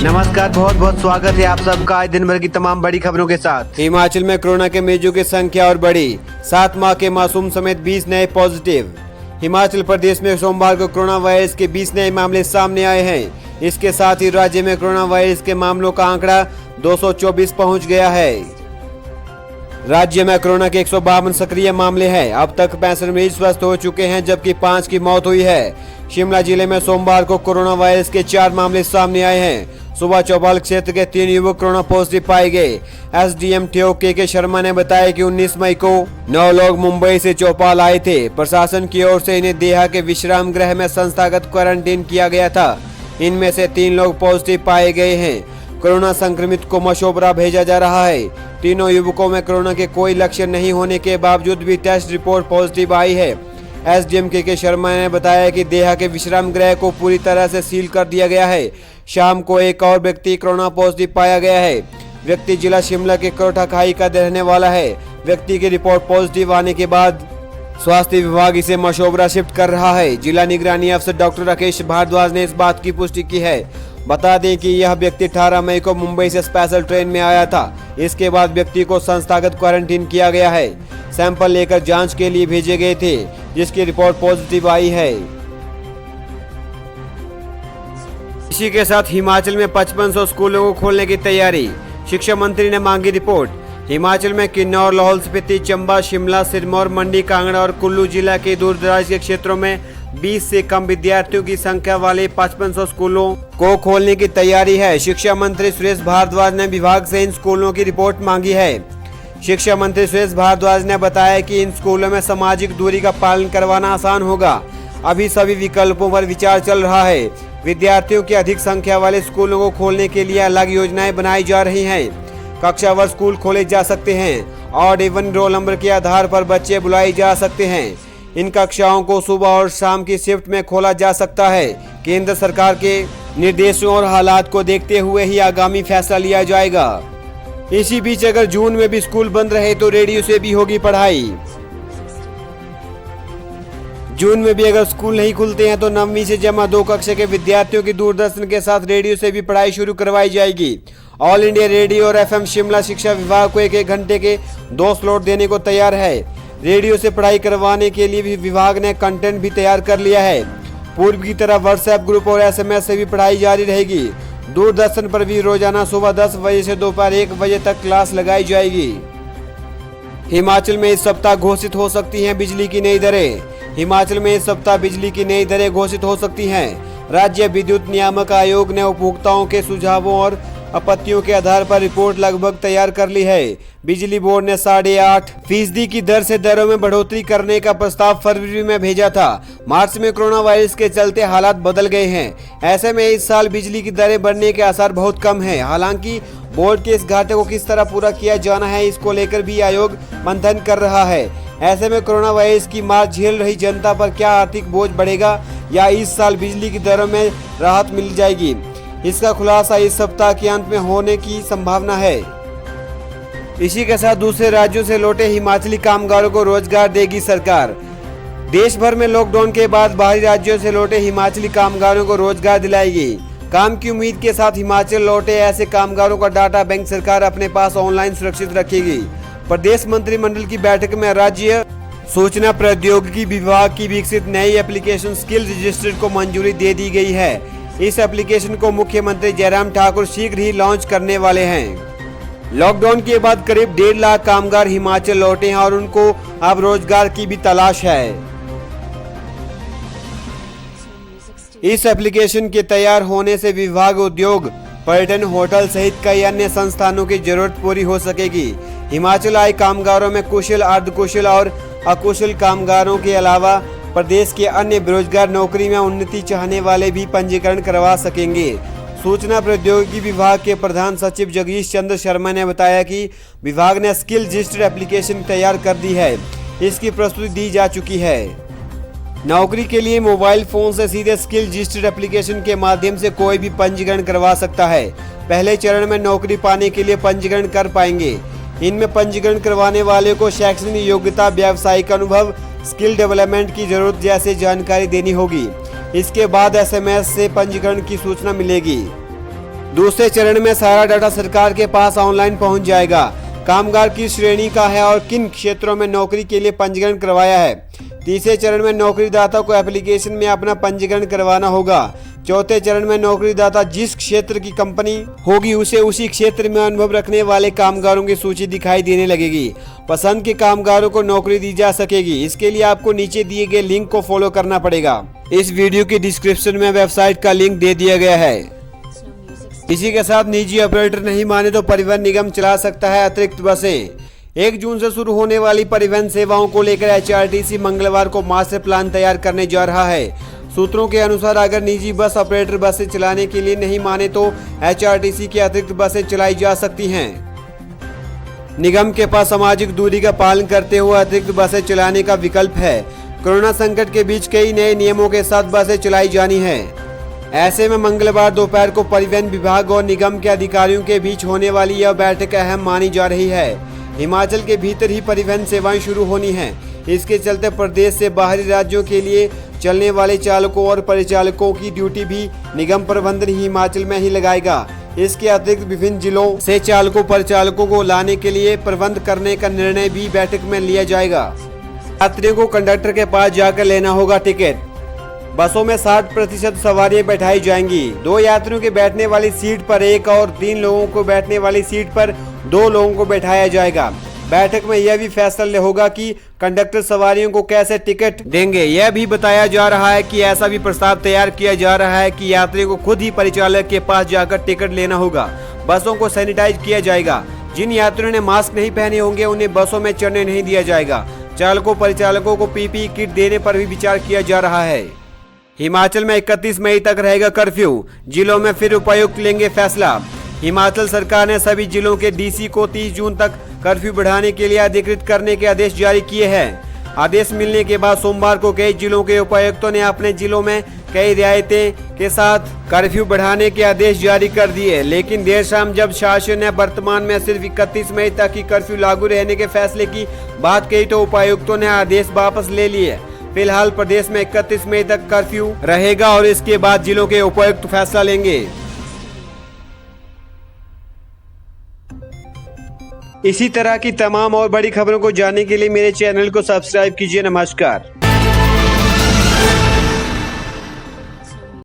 नमस्कार, बहुत बहुत स्वागत है आप सबका आज दिन भर की तमाम बड़ी खबरों के साथ। हिमाचल में कोरोना के मरीजों की संख्या और बढ़ी, 7 माह के मासूम समेत 20 नए पॉजिटिव। हिमाचल प्रदेश में सोमवार को कोरोना वायरस के 20 नए मामले सामने आए हैं। इसके साथ ही राज्य में कोरोना वायरस के मामलों का आंकड़ा 224 पहुंच गया है। राज्य में कोरोना के 152 सक्रिय मामले हैं। अब तक 65 मरीज स्वस्थ हो चुके हैं, जबकि 5 की मौत हुई है। शिमला जिले में सोमवार को कोरोना वायरस के 4 मामले सामने आए हैं। सुबह चौपाल क्षेत्र के 3 युवक कोरोना पॉजिटिव पाए गए। एसडीएम ठेओ के शर्मा ने बताया कि 19 मई को 9 लोग मुंबई से चौपाल आए थे। प्रशासन की ओर से इन्हें देहा के विश्राम गृह में संस्थागत क्वारंटीन किया गया था। इनमें से 3 लोग पॉजिटिव पाए गए हैं। कोरोना संक्रमित को मशोबरा भेजा जा रहा है। तीनों युवकों में कोरोना के कोई लक्षण नहीं होने के बावजूद भी टेस्ट रिपोर्ट पॉजिटिव आई है। एसडीएम के शर्मा ने बताया कि देहा के विश्राम गृह को पूरी तरह से सील कर दिया गया है। शाम को एक और व्यक्ति कोरोना पॉजिटिव पाया गया है। व्यक्ति जिला शिमला के कोटा खाई का रहने वाला है। व्यक्ति की रिपोर्ट पॉजिटिव आने के बाद स्वास्थ्य विभाग इसे मशोबरा शिफ्ट कर रहा है। जिला निगरानी अफसर डॉक्टर राकेश भारद्वाज ने इस बात की पुष्टि की है। बता दें कि यह व्यक्ति 18 मई को मुंबई से स्पेशल ट्रेन में आया था। इसके बाद व्यक्ति को संस्थागत क्वारंटीन किया गया है। सैंपल लेकर जांच के लिए भेजे गए थे, जिसकी रिपोर्ट पॉजिटिव आई है। इसी के साथ हिमाचल में 5500 स्कूलों को खोलने की तैयारी। शिक्षा मंत्री ने मांगी रिपोर्ट। हिमाचल में किन्नौर, लाहौल स्पीति, चंबा, शिमला, सिरमौर, मंडी, कांगड़ा और कुल्लू जिला के दूरदराज के क्षेत्रों में 20 से कम विद्यार्थियों की संख्या वाले 5500 स्कूलों को खोलने की तैयारी है। शिक्षा मंत्री सुरेश भारद्वाज ने विभाग से इन स्कूलों की रिपोर्ट मांगी है। शिक्षा मंत्री सुरेश भारद्वाज ने बताया कि इन स्कूलों में सामाजिक दूरी का पालन करवाना आसान होगा। अभी सभी विकल्पों पर विचार चल रहा है। विद्यार्थियों की अधिक संख्या वाले स्कूलों को खोलने के लिए अलग योजनाएं बनाई जा रही हैं। कक्षावार स्कूल खोले जा सकते हैं और इवन रोल नंबर के आधार पर बच्चे बुलाए जा सकते हैं। इन कक्षाओं को सुबह और शाम की शिफ्ट में खोला जा सकता है। केंद्र सरकार के निर्देशों और हालात को देखते हुए ही आगामी फैसला लिया जाएगा। इसी बीच अगर जून में भी स्कूल बंद रहे तो रेडियो से भी होगी पढ़ाई। जून में भी अगर स्कूल नहीं खुलते हैं तो 9वीं से जमा 2 कक्षा के विद्यार्थियों की दूरदर्शन के साथ रेडियो से भी पढ़ाई शुरू करवाई जाएगी। ऑल इंडिया रेडियो और एफएम शिमला शिक्षा विभाग को 1-1 घंटे के 2 स्लॉट देने को तैयार है। रेडियो से पढ़ाई करवाने के लिए भी विभाग ने कंटेंट भी तैयार कर लिया है। पूर्व की तरह व्हाट्सएप ग्रुप और एसएमएस से भी पढ़ाई जारी रहेगी। दूरदर्शन पर भी रोजाना सुबह 10 बजे से दोपहर 1 बजे तक क्लास लगाई जाएगी। हिमाचल में इस सप्ताह घोषित हो सकती हैं बिजली की नई दरें। हिमाचल में इस सप्ताह बिजली की नई दरें घोषित हो सकती हैं। राज्य विद्युत नियामक आयोग ने उपभोक्ताओं के सुझावों और आपत्तियों के आधार पर रिपोर्ट लगभग तैयार कर ली है। बिजली बोर्ड ने 8.5% की दर से दरों में बढ़ोतरी करने का प्रस्ताव फरवरी में भेजा था। मार्च में कोरोना वायरस के चलते हालात बदल गए हैं। ऐसे में इस साल बिजली की दरें बढ़ने के आसार बहुत कम है। हालांकि बोर्ड के इस घाटे को किस तरह पूरा किया जाना है, इसको लेकर भी आयोग मंथन कर रहा है। ऐसे में कोरोना वायरस की मार झेल रही जनता पर क्या आर्थिक बोझ बढ़ेगा या इस साल बिजली की दरों में राहत मिल जाएगी, इसका खुलासा इस सप्ताह के अंत में होने की संभावना है। इसी के साथ दूसरे राज्यों से लौटे हिमाचली कामगारों को रोजगार देगी सरकार। देश भर में लॉकडाउन के बाद बाहरी राज्यों से लौटे हिमाचली कामगारों को रोजगार दिलाएगी। काम की उम्मीद के साथ हिमाचल लौटे ऐसे कामगारों का डाटा बैंक सरकार अपने पास ऑनलाइन सुरक्षित रखेगी। प्रदेश मंत्रिमंडल की बैठक में राज्य सूचना प्रौद्योगिकी विभाग की विकसित नई एप्लीकेशन स्किल रजिस्टर को मंजूरी दे दी गई है। इस एप्लीकेशन को मुख्यमंत्री जयराम ठाकुर शीघ्र ही लॉन्च करने वाले हैं। लॉकडाउन के बाद करीब 1.5 लाख कामगार हिमाचल लौटे हैं और उनको अब रोजगार की भी तलाश है। इस एप्लीकेशन के तैयार होने से विभाग, उद्योग, पर्यटन, होटल सहित कई अन्य संस्थानों की जरूरत पूरी हो सकेगी। हिमाचल आए कामगारों में कुशल, अर्धकुशल और अकुशल कामगारों के अलावा प्रदेश के अन्य बेरोजगार नौकरी में उन्नति चाहने वाले भी पंजीकरण करवा सकेंगे। सूचना प्रौद्योगिकी विभाग के प्रधान सचिव जगदीश चंद्र शर्मा ने बताया कि विभाग ने स्किल रजिस्टर एप्लीकेशन तैयार कर दी है। इसकी प्रस्तुति दी जा चुकी है। नौकरी के लिए मोबाइल फोन से सीधे स्किल रजिस्टर एप्लीकेशन के माध्यम से कोई भी पंजीकरण करवा सकता है। पहले चरण में नौकरी पाने के लिए पंजीकरण कर पाएंगे। इनमें पंजीकरण करवाने वाले को शैक्षणिक योग्यता, व्यावसायिक अनुभव, स्किल डेवलपमेंट की जरूरत जैसे जानकारी देनी होगी। इसके बाद एसएमएस से पंजीकरण की सूचना मिलेगी। दूसरे चरण में सारा डाटा सरकार के पास ऑनलाइन पहुंच जाएगा। कामगार किस श्रेणी का है और किन क्षेत्रों में नौकरी के लिए पंजीकरण करवाया है। तीसरे चरण में नौकरीदाता को एप्लीकेशन में अपना पंजीकरण करवाना होगा। चौथे चरण में नौकरीदाता जिस क्षेत्र की कंपनी होगी उसे उसी क्षेत्र में अनुभव रखने वाले कामगारों की सूची दिखाई देने लगेगी। पसंद के कामगारों को नौकरी दी जा सकेगी। इसके लिए आपको नीचे दिए गए लिंक को फॉलो करना पड़ेगा। इस वीडियो की डिस्क्रिप्शन में वेबसाइट का लिंक दे दिया गया है। इसी के साथ निजी ऑपरेटर नहीं माने तो परिवहन निगम चला सकता है अतिरिक्त बसें। 1 जून से शुरू होने वाली परिवहन सेवाओं को लेकर एचआरटीसी मंगलवार को मास्टर प्लान तैयार करने जा रहा है। सूत्रों के अनुसार अगर निजी बस ऑपरेटर बसें चलाने के लिए नहीं माने तो एचआरटीसी की अतिरिक्त बसें चलाई जा सकती हैं। निगम के पास सामाजिक दूरी का पालन करते हुए अतिरिक्त बसें चलाने का विकल्प है। कोरोना संकट के बीच कई नए नियमों के साथ बसें चलाई जानी है। ऐसे में मंगलवार दोपहर को परिवहन विभाग और निगम के अधिकारियों के बीच होने वाली यह बैठक अहम मानी जा रही है। हिमाचल के भीतर ही परिवहन सेवाएं शुरू होनी हैं। इसके चलते प्रदेश से बाहरी राज्यों के लिए चलने वाले चालकों और परिचालकों की ड्यूटी भी निगम प्रबंधन हिमाचल में ही लगाएगा। इसके अतिरिक्त विभिन्न जिलों से चालकों परिचालकों को लाने के लिए प्रबंध करने का निर्णय भी बैठक में लिया जाएगा। यात्रियों को कंडक्टर के पास जाकर लेना होगा टिकट। बसों में 60% सवारियां बैठाई जाएंगी। 2 यात्रियों के बैठने वाली सीट पर 1 और 3 लोगों को बैठने वाली सीट पर 2 लोगों को बैठाया जाएगा। बैठक में यह भी फैसला होगा कि कंडक्टर सवारियों को कैसे टिकट देंगे। यह भी बताया जा रहा है कि ऐसा भी प्रस्ताव तैयार किया जा रहा है कि यात्रियों को खुद ही परिचालक के पास जाकर टिकट लेना होगा। बसों को सैनिटाइज किया जाएगा। जिन यात्रियों ने मास्क नहीं पहने होंगे उन्हें बसों में चढ़ने नहीं दिया जाएगा। चालकों परिचालकों को पीपीई किट देने पर भी विचार किया जा रहा है। हिमाचल में 31 मई तक रहेगा कर्फ्यू। जिलों में फिर उपायुक्त लेंगे फैसला। हिमाचल सरकार ने सभी जिलों के डीसी को 30 जून तक कर्फ्यू बढ़ाने के लिए अधिकृत करने के आदेश जारी किए हैं। आदेश मिलने के बाद सोमवार को कई जिलों के उपायुक्तों ने अपने जिलों में कई रियायतें के साथ कर्फ्यू बढ़ाने के आदेश जारी कर दिए। लेकिन देर शाम जब शासन ने वर्तमान में सिर्फ 31 मई तक ही कर्फ्यू लागू रहने के फैसले की बात कही तो उपायुक्तों ने आदेश वापस ले लिए। फिलहाल प्रदेश में 31 मई तक कर्फ्यू रहेगा और इसके बाद जिलों के उपायुक्त फैसला लेंगे। इसी तरह की तमाम और बड़ी खबरों को जानने के लिए मेरे चैनल को सब्सक्राइब कीजिए। नमस्कार।